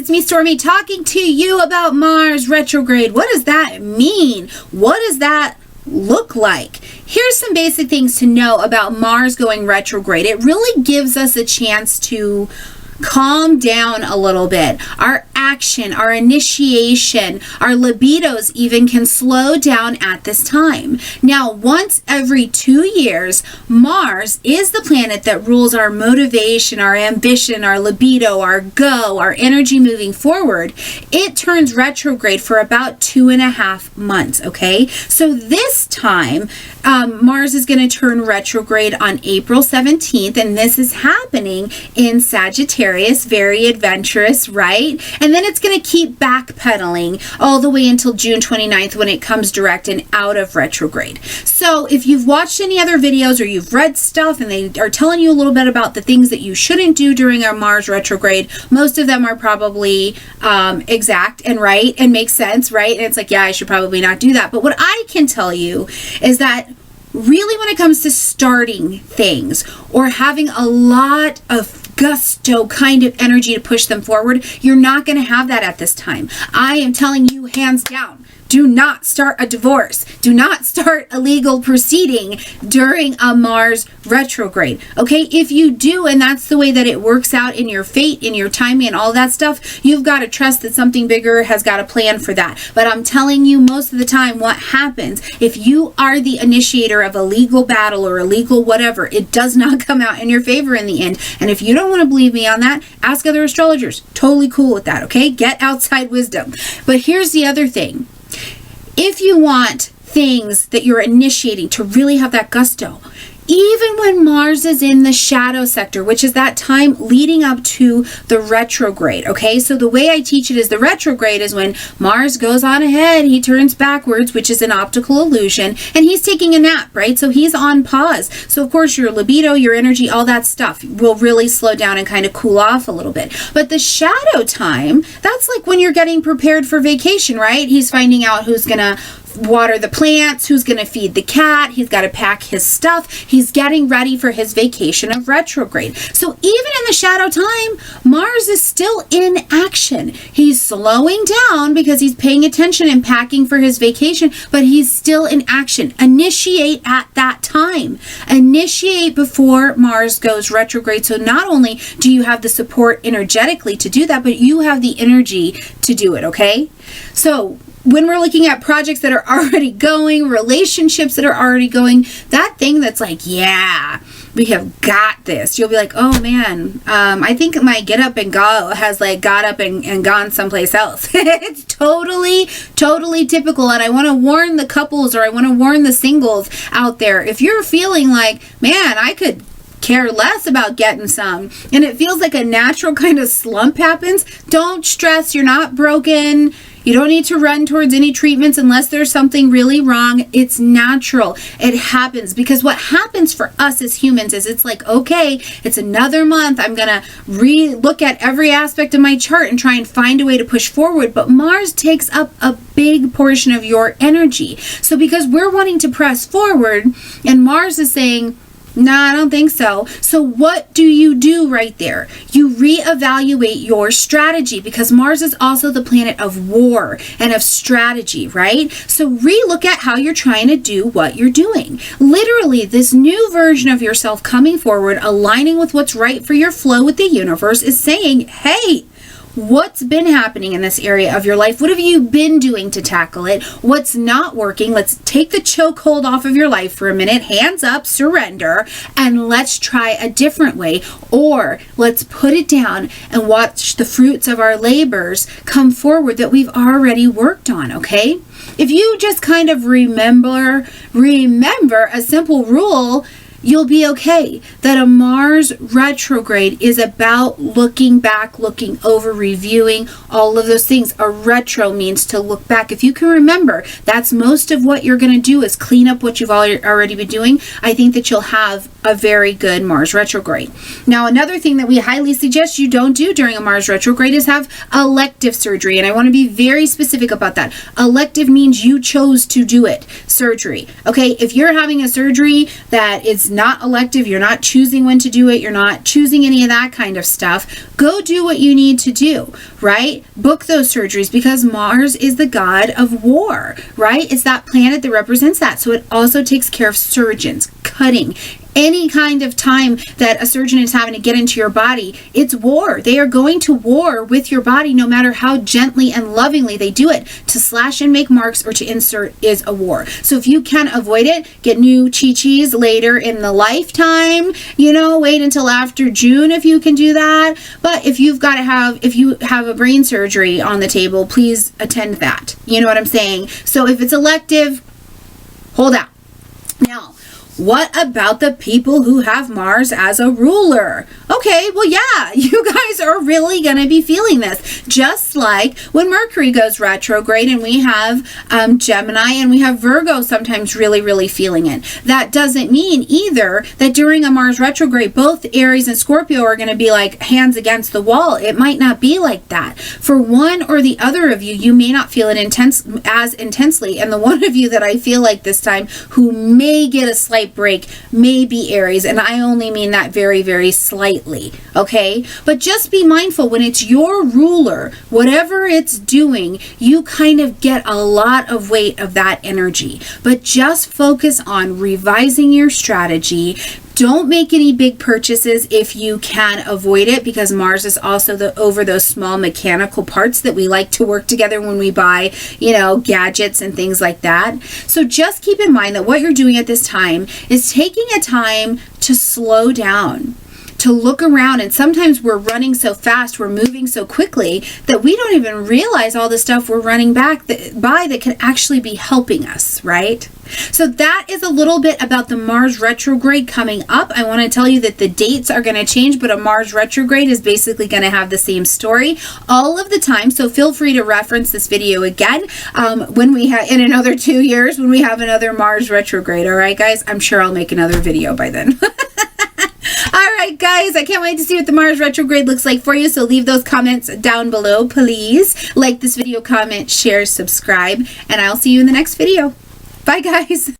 it's me, Stormie, talking to you about Mars retrograde. What does that mean? What does that look like? Here's some basic things to know about Mars going retrograde. It really gives us a chance to calm down a little bit. Our action, our initiation, our libidos even can slow down at this time. Now, once every 2 years, Mars is the planet that rules our motivation, our ambition, our libido, our go, our energy moving forward. It turns retrograde for about 2.5 months, okay? So this time, Mars is going to turn retrograde on April 17th, and this is happening in Sagittarius, very adventurous, right? And then it's going to keep backpedaling all the way until June 29th when it comes direct and out of retrograde. So if you've watched any other videos or you've read stuff and they are telling you a little bit about the things that you shouldn't do during a Mars retrograde, most of them are probably exact and right and make sense, right? And it's like, yeah, I should probably not do that. But what I can tell you is that really when it comes to starting things or having a lot of gusto kind of energy to push them forward, you're not going to have that at this time. I am telling you hands down, do not start a divorce. Do not start a legal proceeding during a Mars retrograde. Okay, if you do, and that's the way that it works out in your fate, in your timing, and all that stuff, you've got to trust that something bigger has got a plan for that. But I'm telling you, most of the time, what happens if you are the initiator of a legal battle or a legal whatever, it does not come out in your favor in the end. And if you don't want to believe me on that, ask other astrologers. Totally cool with that. Okay, get outside wisdom. But here's the other thing. If you want things that you're initiating to really have that gusto, even when Mars is in the shadow sector, which is that time leading up to the retrograde, okay? So the way I teach it is the retrograde is when Mars goes on ahead, he turns backwards, which is an optical illusion, and he's taking a nap, right? So he's on pause. So of course your libido, your energy, all that stuff will really slow down and kind of cool off a little bit. But the shadow time, that's like when you're getting prepared for vacation, right? He's finding out who's gonna water the plants, who's going to feed the cat, he's got to pack his stuff, he's getting ready for his vacation of retrograde. So even in the shadow time, Mars is still in action. He's slowing down because he's paying attention and packing for his vacation, but he's still in action. Initiate at that time. Initiate before Mars goes retrograde. So not only do you have the support energetically to do that, but you have the energy to do it, okay? So when we're looking at projects that are already going, relationships that are already going, that thing that's like, yeah, we have got this. You'll be like, oh man, I think my get up and go has like got up and gone someplace else. It's totally typical. And I want to warn the couples, or I want to warn the singles out there. If you're feeling like, man, I could care less about getting some, and it feels like a natural kind of slump happens, don't stress. You're not broken. You don't need to run towards any treatments unless there's something really wrong. It's natural. It happens because what happens for us as humans is it's like, okay, it's another month. I'm going to re-look at every aspect of my chart and try and find a way to push forward. But Mars takes up a big portion of your energy. So because we're wanting to press forward and Mars is saying, no, I don't think so. So what do you do right there? You reevaluate your strategy because Mars is also the planet of war and of strategy, right? So relook at how you're trying to do what you're doing. Literally, this new version of yourself coming forward, aligning with what's right for your flow with the universe is saying, hey, what's been happening in this area of your life? What have you been doing to tackle it? What's not working? Let's take the chokehold off of your life for a minute, hands up, surrender, and let's try a different way. Or let's put it down and watch the fruits of our labors come forward that we've already worked on, okay? If you just kind of remember a simple rule, you'll be okay. That a Mars retrograde is about looking back, looking over, reviewing, all of those things. A retro means to look back. If you can remember, that's most of what you're going to do is clean up what you've already been doing. I think that you'll have a very good Mars retrograde. Now, another thing that we highly suggest you don't do during a Mars retrograde is have elective surgery. And I want to be very specific about that. Elective means you chose to do it. Surgery. Okay, if you're having a surgery that is It's not elective. You're not choosing when to do it. You're not choosing any of that kind of stuff. Go do what you need to do, right? Book those surgeries, because Mars is the god of war, right? It's that planet that represents that. So it also takes care of surgeons, cutting, any kind of time that a surgeon is having to get into your body. It's war. They are going to war with your body, no matter how gently and lovingly they do it. To slash and make marks or to insert is a war. So if you can avoid it, get new chi-chis later in the lifetime, wait until after June if you can do that. But if you have a brain surgery on the table, please attend that. You know what I'm saying? So if it's elective, hold out. Now, what about the people who have Mars as a ruler? Okay, well, yeah, you guys are really going to be feeling this. Just like when Mercury goes retrograde and we have Gemini and we have Virgo sometimes really, really feeling it. That doesn't mean either that during a Mars retrograde, both Aries and Scorpio are going to be like hands against the wall. It might not be like that. For one or the other of you, you may not feel it as intensely. And the one of you that I feel like this time who may get a slight break may be Aries, and I only mean that very, very slightly, okay? But just be mindful, when it's your ruler, whatever it's doing, you kind of get a lot of weight of that energy. But just focus on revising your strategy. Don't make any big purchases if you can avoid it, because Mars is also over those small mechanical parts that we like to work together when we buy, gadgets and things like that. So just keep in mind that what you're doing at this time is taking a time to slow down, to look around. And sometimes we're running so fast, we're moving so quickly that we don't even realize all the stuff we're running by that could actually be helping us, right? So that is a little bit about the Mars retrograde coming up. I want to tell you that the dates are going to change, but a Mars retrograde is basically going to have the same story all of the time. So feel free to reference this video again when we have, in another 2 years, when we have another Mars retrograde. All right, guys, I'm sure I'll make another video by then. All right, guys, I can't wait to see what the Mars retrograde looks like for you. So leave those comments down below, please. Like this video, comment, share, subscribe, and I'll see you in the next video. Bye, guys.